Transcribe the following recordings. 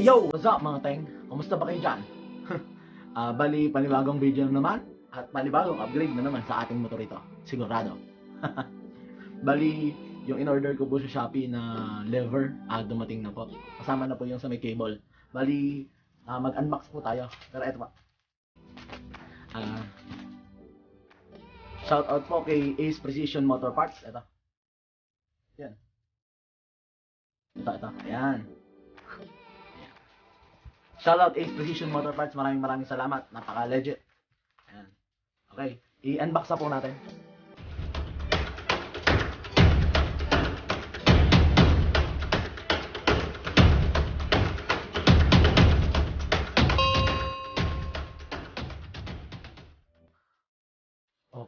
Yo! What's up mga teng? Kumusta ba kayo dyan? Bali, panibagong video na naman at panibagong upgrade na naman sa ating motor ito. Sigurado. Bali, yung in-order ko po sa Shopee na lever, dumating na po. Kasama na po yung sa may cable. Bali, mag-unbox po tayo. Pero eto pa. Shout out po kay Ace Precision Motor Parts. Eto. Yan. Ito. Ayan. Shoutout Ace Precision Motor Parts. Maraming salamat. Napaka-legit. Ayan. Okay. I-unbox na po natin.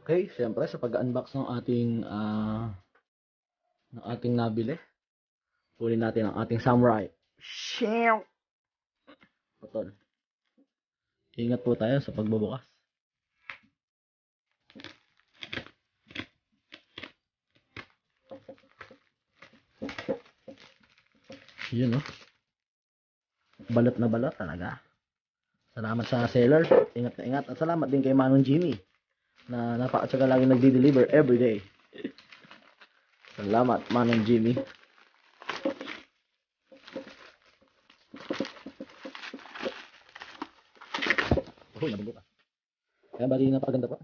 Okay. Siyempre, sa pag-unbox ng ating nabili, kunin natin ang ating Samurai. Shew! Putol. Ingat po tayo sa pagbubukas. Yun, no? Balot na balot talaga. Salamat sa seller. Ingat na ingat. At salamat din kay Manong Jimmy na napakatsaga lagi nagdi-deliver everyday. Salamat, Manong Jimmy. Uy, nabugo ka. Kaya bali napakaganda pa.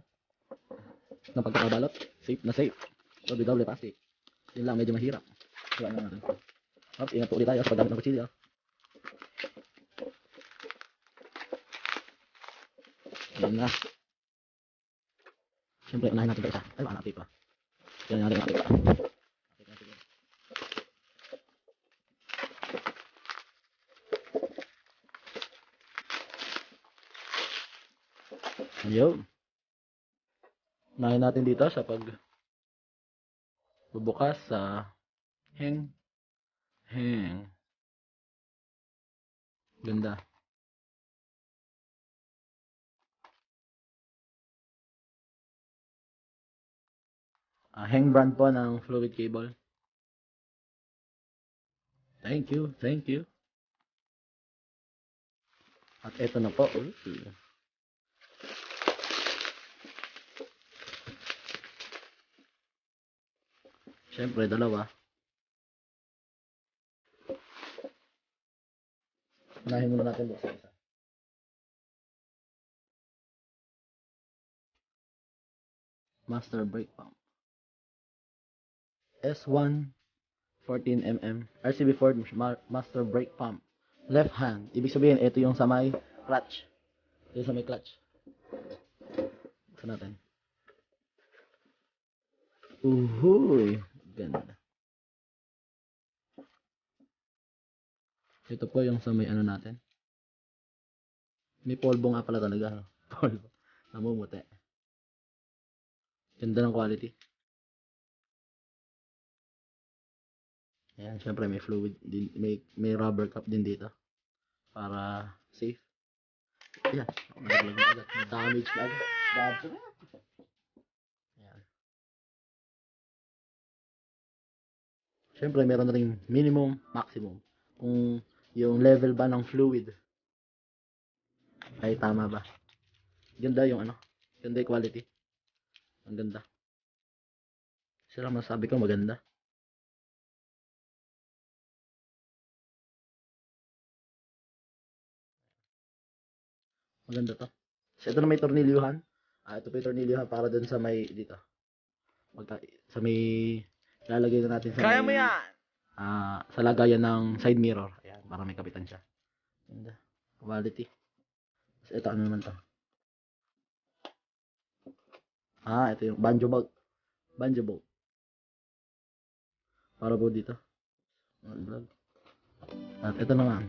Ng pagkakabalot. Safe na safe. Double plastic. Yun lang, medyo mahirap. Kaya na natin. Oops, ingat po ulit tayo sa paggamit ng kutsilyo. Ayan na. Siyempre, unahin natin ito isa. Ay, baka na-update pa. Yan natin ang update pa. Ayun. Unahin natin dito sa bubukas sa hang. Ganda. Hang brand po ng fluid cable. Thank you. At eto na po. Siyempre, dalawa. Unahin muna natin buksan isa. Master brake pump. S1 14mm RCB Ford Master brake pump. Left hand. Ibig sabihin, ito yung sa may clutch. Ito yung sa may clutch. Buksan natin. Uhuy. Ganda. Ito po yung sa may ano natin. May polvo nga pala talaga. Polvo. Namumuti. Ganda ng quality. Ayan, syempre may fluid din, may rubber cup din dito para safe. Ayan, nalaglag na agad. May damage na agad. Ayan. Syempre meron na rin minimum, maximum. Kung yung level ba ng fluid ay tama ba. Ganda yung ano, ganda yung quality. Ang ganda. Sila masabi ko maganda. Maganda to. So, ito na may tornilyuhan. Ito pa yung tornilyuhan para dun sa may dito. Sa may lalagay na natin sa Kaya may, mo yan! sa lagayan ng side mirror. Ayan, para may kapitan siya. Ganda. Quality. So, ito ano naman to. Ito yung banjo bolt. Para po dito. At ito naman.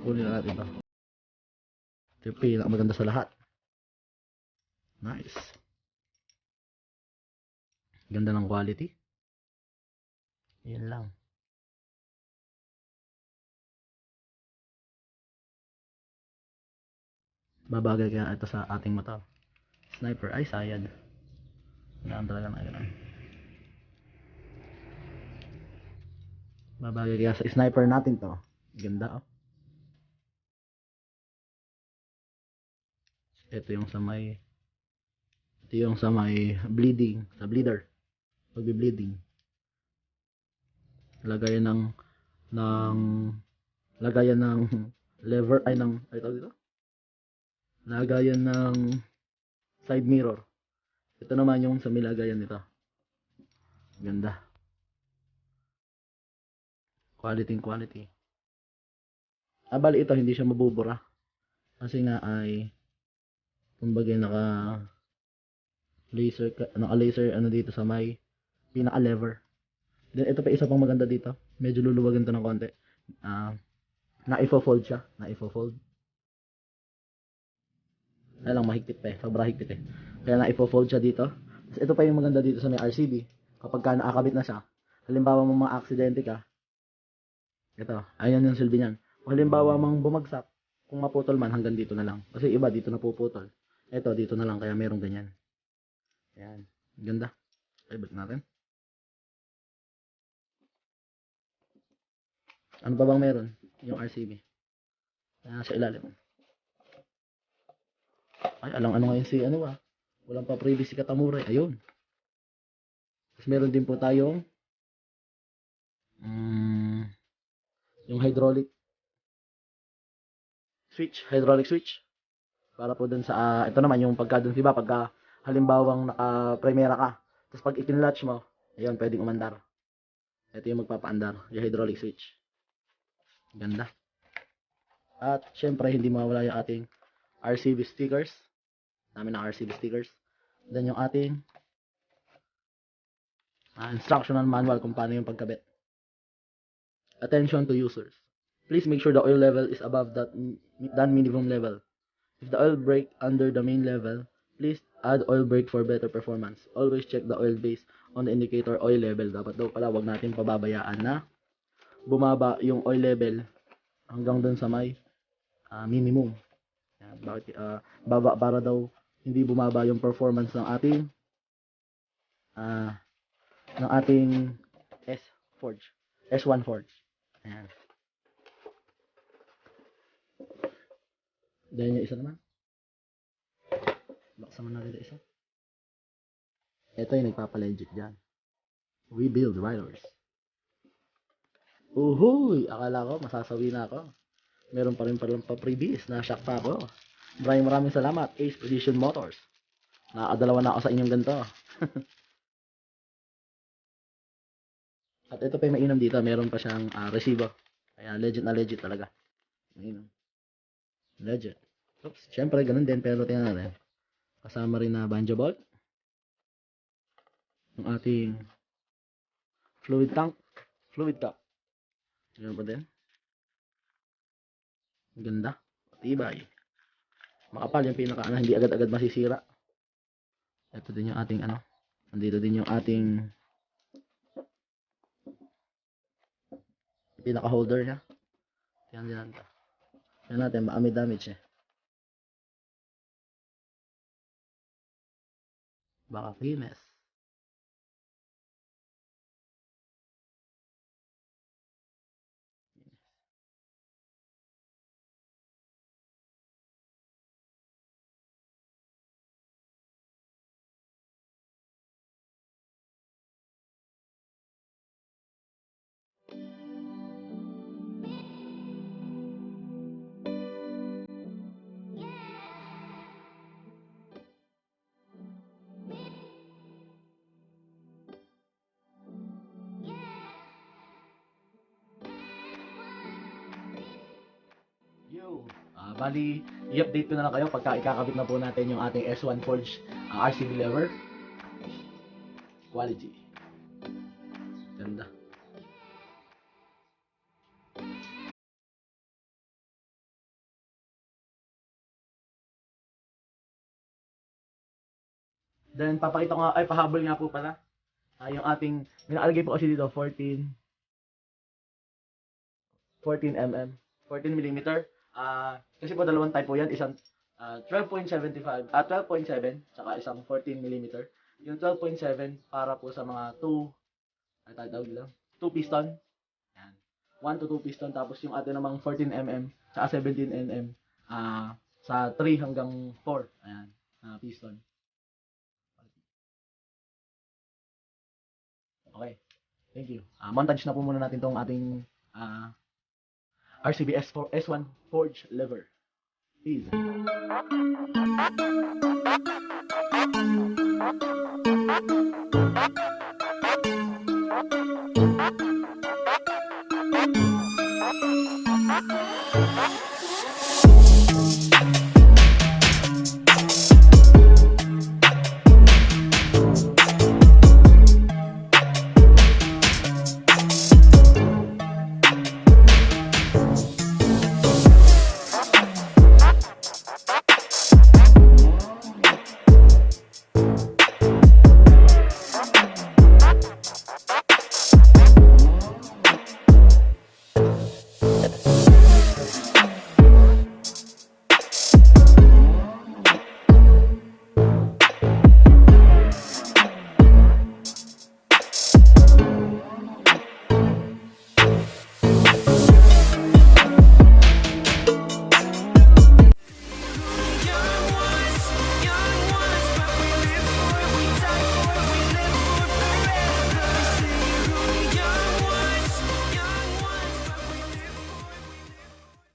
Kunin na natin ito. Ito yung pinakamaganda sa lahat. Nice. Ganda ng quality. Yan lang. Babagay kaya ito sa ating motor. Sniper ay sayad. Kailangan talaga na ganun. Babagay kaya sa sniper natin to. Ganda oh. Ito yung sa may bleeding, sa bleeder. Pagbi-bleeding. Lagayan ng lagayan ng lever ay ng ay tawag dito. Lagayan ng side mirror. Ito naman yung sa milagayan nito. Ganda. Quality. Bali ito hindi siya mabubura. Kasi nga ay kumbaga naka-laser ano dito sa may pinaka-lever. Then ito pa isa pang maganda dito. Medyo luluwagan to ng konti. Na-ifo-fold siya. Na-ifo-fold. Kaya lang mahigpit pa eh. Sobrang higpit eh. Kaya na-ifo-fold siya dito. Tapos ito pa yung maganda dito sa may RCB. Kapag ka nakakabit na siya, halimbawa mo mga aksidente ka, ito, ayan yung silbi niyan. Kung halimbawa mang bumagsak, kung maputol man hanggang dito na lang. Kasi iba dito napuputol. Ito dito na lang kaya merong ganyan. Ayan. Ganda. Ay, balik natin. Ano pa bang meron? Yung RCB. Sa ilalim. Ay, ano ngayon si ano ba? Walang pa previous si Katamure. Ayun. Tapos meron din po tayong yung hydraulic switch. Para po dun sa, ito naman yung pagka dun, diba, pagka halimbawang naka-primera ka, tapos pag ikinlatch mo, ayun, pwedeng umandar. Ito yung magpapaandar, yung hydraulic switch. Ganda. At, syempre, hindi mawala yung ating RCB stickers. Dami ng RCB stickers. Then yung ating instructional manual kung paano yung pagkabit. Attention to users. Please make sure the oil level is above that minimum level. If the oil break under the main level, please add oil brake for better performance. Always check the oil base on the indicator oil level. Dapat daw pala wag natin pababayaan na bumaba yung oil level hanggang dun sa may minimum. Yan, bakit baba para daw hindi bumaba yung performance ng ating S1 Forge. Ayan. Then yung isa naman. Baksa mo natin isa. Ito yung nagpapalegit dyan. We build riders. Uhuy! Akala ko masasawi na ako. Meron pa rin palang pa-previous. Na-shock pa ako. Maraming salamat. Ace Precision Motors. Nakakadalawa na ako sa inyong ganito. At ito pa yung mainam dito. Meron pa siyang resibo. Kaya legit na legit talaga. Mainam. Legit. Oops. Siyempre, ganun din. Pero tingnan natin. Kasama rin na banjo bolt. Yung ating fluid tank. Fluid cap. Ganun pa din. Ganda. Tibay. Makapal yung pinaka hindi agad-agad masisira. Ito din yung ating Nandito din yung ating pinaka holder niya. Yan din natin. Yan natin, maami damage eh. Baka kimes. Bali, i-update ko na lang kayo pagka ikakabit na po natin yung ating S1 Forge RCB lever. Quality. Ganda. Then, papakita ko nga, pahabol nga po pala. Yung ating, minalagay po kasi dito, 14 mm. 14 mm. Kasi po dalawang type po yan. Isang 12.75, 12.7, saka isang 14 mm. Yung 12.7 para po sa mga 2 piston. Yan. 1 to 2 piston. Tapos yung atin namang 14 mm, saka 17 mm sa 3 hanggang 4. Ayan, piston. Okay. Thank you. Montage na po muna natin tong ating RCB S1 forge lever. Easy.